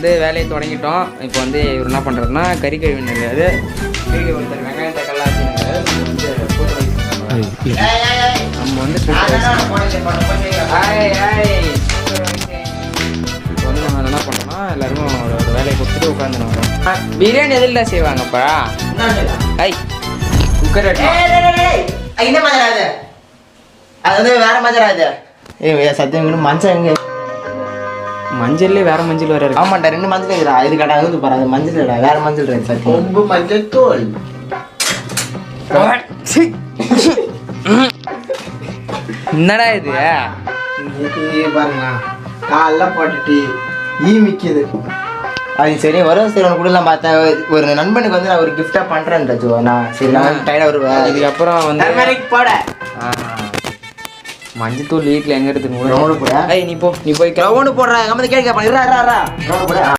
வந்து வேலையை தொடங்கிட்டோம். இப்போ வந்து இவர் என்ன பண்ணுறதுன்னா கறி கழுவினுங்கிறது, கறி கழுவி வெங்காயம் தக்காளி ஆச்சுங்கிறது நம்ம வந்து இப்போ வந்து நம்ம என்ன பண்ணுறோம்னா எல்லாருக்கும் ஒரு வேலையை கொடுத்துட்டு உட்காந்துன்னு வரோம். பிரியாணி எதில் செய்வாங்கப்பா? ஐ குக்கர் என்ன மஜரா அது? அது வந்து வேற மஜரா இது. சத்தியம் மஞ்சள் எங்க? மஞ்சள்ல வேற மஞ்சள் வேற இருக்கு. ஆமாண்டா, 2 மஞ்சள் இருக்குடா. இது கடை வந்து பாரு, அது மஞ்சள் இல்லடா, வேற மஞ்சள் இருக்கு. சத்தியம் கொம்பு மஞ்சள் தோல். என்னடா இது? பாருங்க காலைல போட்டுட்டு மிக்குது. அது சரி வரும் சரி உனக்கு கூடலாம் பார்த்தேன். ஒரு நண்பனுக்கு வந்து நான் ஒரு கிஃப்டா பண்றேன் ஜோ. நான் சரி நான் டைடா வருவேன். இதுக்கப்புறம் வந்து போட மஞ்சத்தூள் வீட்டில் எங்க எடுத்துன்னு போட. நீ போய் கிரவுண்டு போடுறேன். கேட்க